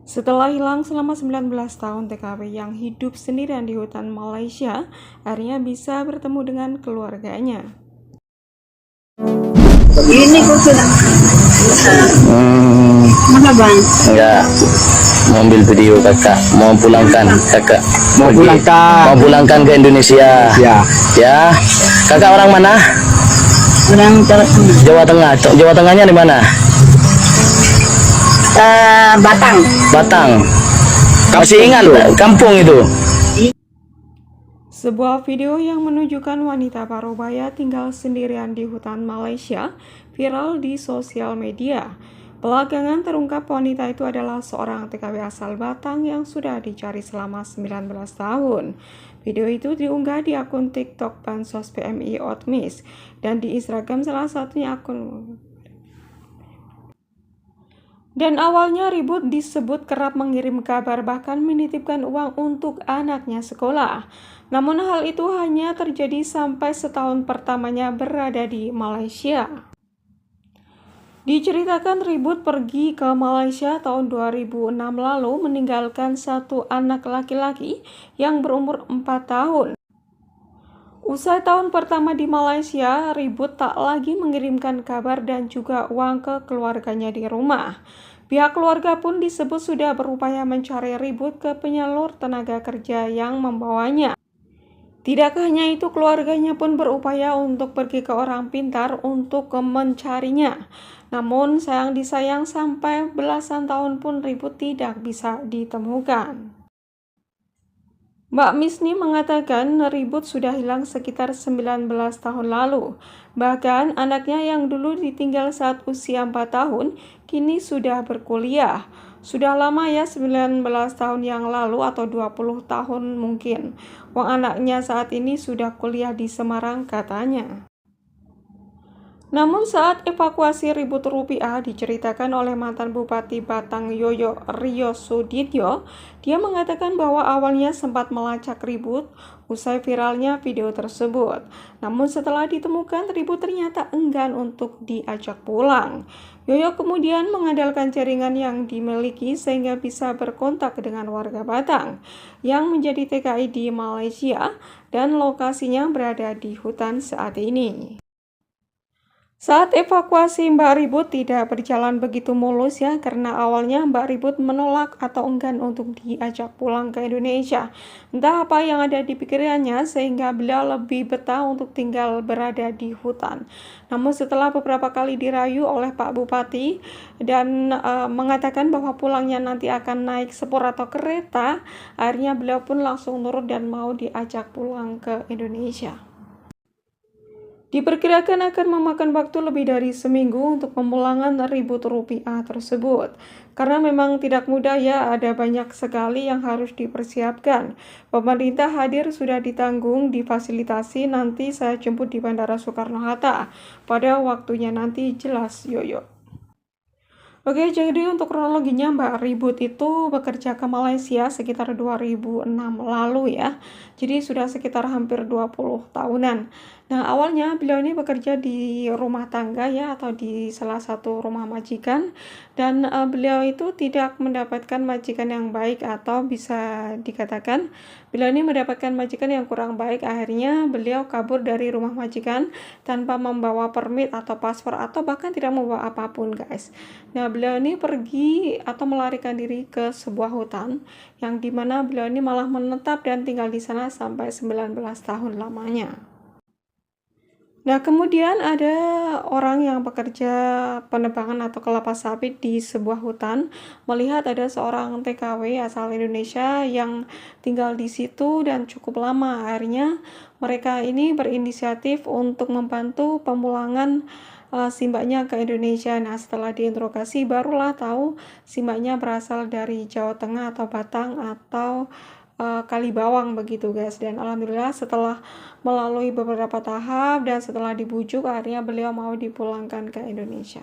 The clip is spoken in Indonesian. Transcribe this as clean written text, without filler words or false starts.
Setelah hilang selama 19 tahun, TKW yang hidup sendirian di hutan Malaysia akhirnya bisa bertemu dengan keluarganya. Ini kok sudah. Mana bang? Enggak, mau ambil video kakak, mau pulangkan kakak, Mau pulangkan ke Indonesia. Ya, kakak orang mana? Orang Jawa Tengah. Jawa Tengahnya di mana? Batang. Batang. Masih ingat kampung itu? Sebuah video yang menunjukkan wanita parubaya tinggal sendirian di hutan Malaysia viral di sosial media. Belakangan terungkap wanita itu adalah seorang TKW asal Batang yang sudah dicari selama 19 tahun. Video itu diunggah di akun TikTok Bansos PMI Otmis dan di Instagram salah satunya akun. Dan awalnya ribut disebut kerap mengirim kabar bahkan menitipkan uang untuk anaknya sekolah. Namun hal itu hanya terjadi sampai setahun pertamanya berada di Malaysia. Diceritakan ribut pergi ke Malaysia tahun 2006 lalu meninggalkan satu anak laki-laki yang berumur 4 tahun. Usai tahun pertama di Malaysia, ribut tak lagi mengirimkan kabar dan juga uang ke keluarganya di rumah. Pihak keluarga pun disebut sudah berupaya mencari ribut ke penyalur tenaga kerja yang membawanya. Tidak hanya itu, keluarganya pun berupaya untuk pergi ke orang pintar untuk mencarinya. Namun sayang disayang sampai belasan tahun pun ribut tidak bisa ditemukan. Mbak Misni mengatakan ribut sudah hilang sekitar 19 tahun lalu. Bahkan anaknya yang dulu ditinggal saat usia 4 tahun, kini sudah berkuliah. Sudah lama ya, 19 tahun yang lalu atau 20 tahun mungkin. Wong anaknya saat ini sudah kuliah di Semarang katanya. Namun saat evakuasi ribut rupiah diceritakan oleh mantan Bupati Batang Yoyo Rio Sudityo, dia mengatakan bahwa awalnya sempat melacak ribut usai viralnya video tersebut. Namun setelah ditemukan ribut ternyata enggan untuk diajak pulang. Yoyo kemudian mengandalkan jaringan yang dimiliki sehingga bisa berkontak dengan warga Batang yang menjadi TKI di Malaysia dan lokasinya berada di hutan saat ini. Saat evakuasi Mbak Ribut tidak berjalan begitu mulus ya, karena awalnya Mbak Ribut menolak atau enggan untuk diajak pulang ke Indonesia. Entah apa yang ada di pikirannya sehingga beliau lebih betah untuk tinggal berada di hutan. Namun setelah beberapa kali dirayu oleh Pak Bupati dan mengatakan bahwa pulangnya nanti akan naik sepur atau kereta, akhirnya beliau pun langsung nurut dan mau diajak pulang ke Indonesia. Diperkirakan akan memakan waktu lebih dari seminggu untuk pemulangan ribut rupiah tersebut. Karena memang tidak mudah ya, ada banyak sekali yang harus dipersiapkan. Pemerintah hadir sudah ditanggung, difasilitasi, nanti saya jemput di Bandara Soekarno-Hatta. Pada waktunya nanti jelas Yoyo. Oke, jadi untuk kronologinya Mbak Ribut itu bekerja ke Malaysia sekitar 2006 lalu ya. Jadi sudah sekitar hampir 20 tahunan. Nah, awalnya beliau ini bekerja di rumah tangga ya atau di salah satu rumah majikan dan beliau itu tidak mendapatkan majikan yang baik atau bisa dikatakan beliau ini mendapatkan majikan yang kurang baik. Akhirnya beliau kabur dari rumah majikan tanpa membawa permit atau paspor atau bahkan tidak membawa apapun, guys. Nah, beliau ini pergi atau melarikan diri ke sebuah hutan yang dimana beliau ini malah menetap dan tinggal di sana sampai 19 tahun lamanya. Nah, kemudian ada orang yang bekerja penebangan atau kelapa sawit di sebuah hutan melihat ada seorang TKW asal Indonesia yang tinggal di situ dan cukup lama. Akhirnya mereka ini berinisiatif untuk membantu pemulangan si mbaknya ke Indonesia. Nah, setelah diinterogasi barulah tahu si mbaknya berasal dari Jawa Tengah atau Batang atau Kalibawang begitu guys. Dan alhamdulillah setelah melalui beberapa tahap dan setelah dibujuk akhirnya beliau mau dipulangkan ke Indonesia.